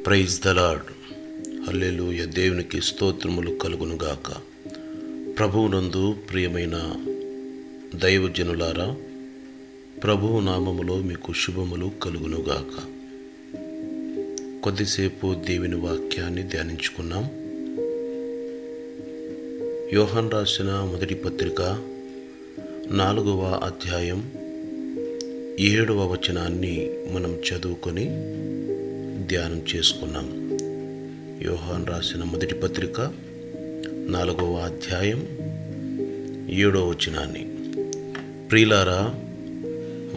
Praise the lord. హల్లెలూయా. దేవునికి స్తోత్రములు కలుగునుగాక. ప్రభువునందు ప్రియమైన దైవజనులారా, ప్రభువు నామములో మీకు శుభములు కలుగునుగాక. కొద్దిసేపు దేవుని వాక్యాన్ని ధ్యానించుకున్నాం. యోహాను రాసిన మొదటి పత్రిక 4వ అధ్యాయం 7వ వచనాన్ని మనం చదువుకొని ధ్యానం చేసుకున్నాం. యోహాను రాసిన మొదటి పత్రిక 4వ అధ్యాయం 7వ వచనాన్ని. ప్రియులారా,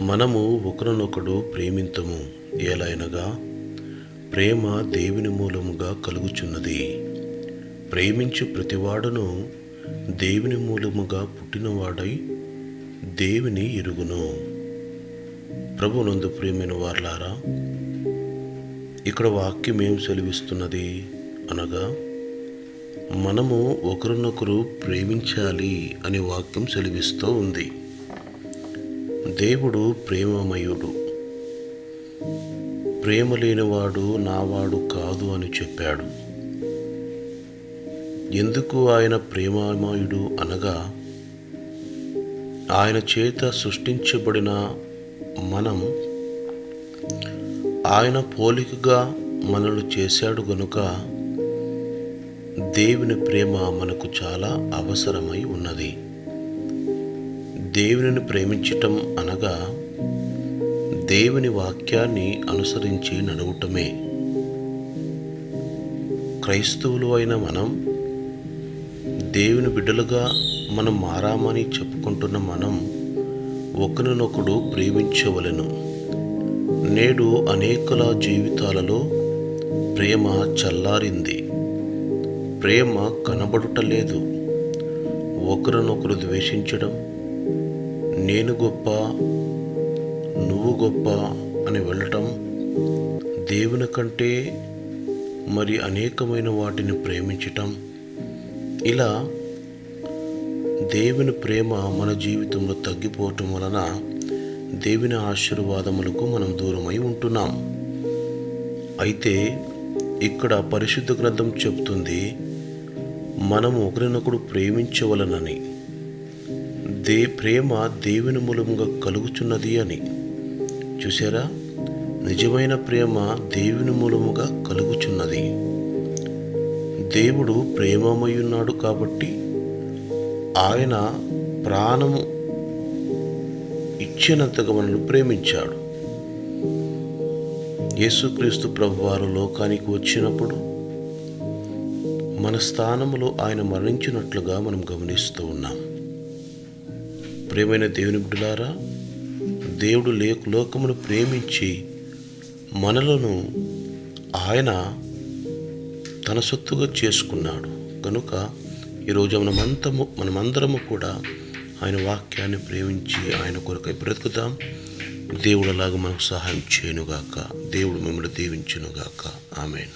మనము ఒకరినొకడు ప్రేమింతము, ఏలైనగా ప్రేమ దేవుని మూలముగా కలుగుచున్నది. ప్రేమించు ప్రతివాడును దేవుని మూలముగా పుట్టినవాడై దేవుని ఎరుగును. ప్రభువునందు ప్రియమైన వారలారా, ఇక్కడ వాక్యం ఏం సెలవిస్తున్నది అనగా, మనము ఒకరినొకరు ప్రేమించాలి అనే వాక్యం సెలవిస్తూ ఉంది. దేవుడు ప్రేమమయుడు, ప్రేమ లేనివాడు నావాడు కాదు అని చెప్పాడు. ఎందుకు ఆయన ప్రేమమయుడు అనగా, ఆయన చేత సృష్టించబడిన మనం ఆయన పోలికగా మనల్ని చేశాడు గనుక దేవుని ప్రేమ మనకు చాలా అవసరమై ఉన్నది. దేవునిని ప్రేమించటం అనగా దేవుని వాక్యాన్ని అనుసరించి నడవటమే. క్రైస్తవులు అయిన మనం, దేవుని బిడ్డలుగా మనం మారామని చెప్పుకుంటున్న మనం ఒకరినొకడు ప్రేమించవలెను. నేడు అనేకుల జీవితాలలో ప్రేమ చల్లారింది. ప్రేమ కనబడుటలేదు. ఒకరినొకరు ద్వేషించడం, నేను గొప్ప నువ్వు గొప్ప అని వెళ్ళటం, దేవుని కంటే మరి అనేకమైన వాటిని ప్రేమించటం, ఇలా దేవుని ప్రేమ మన జీవితంలో తగ్గిపోవటం వలన దేవుని ఆశీర్వాదములకు మనం దూరమై ఉంటున్నాం. అయితే ఇక్కడ పరిశుద్ధ గ్రంథం చెప్తుంది, మనము ఒకరినొకడు ప్రేమించవలనని. ప్రేమ దేవుని మూలముగా కలుగుచున్నది అని. చూసారా, నిజమైన ప్రేమ దేవుని మూలముగా కలుగుచున్నది. దేవుడు ప్రేమమయున్నాడు కాబట్టి ఆయన ప్రాణము ఇచ్చినంతగా మనల్ని ప్రేమించాడు. యేసుక్రీస్తు ప్రభువారు లోకానికి వచ్చినప్పుడు మన స్థానములో ఆయన మరణించినట్లుగా మనం గమనిస్తూ ఉన్నాం. ప్రియమైన దేవుని బిడ్డలారా, దేవుడు లోకమును ప్రేమించి మనలను ఆయన తన సొత్తుగా చేసుకున్నాడు కనుక ఈరోజు మనమందరము కూడా ఆయన వాక్యాన్ని ప్రేమించి ఆయన కొరకై బ్రతుకుతాం. దేవుడు అలాగా మనకు సహాయం చేయనుగాక. దేవుడు మిమ్మల్ని దీవించునుగాక. ఆమేన్.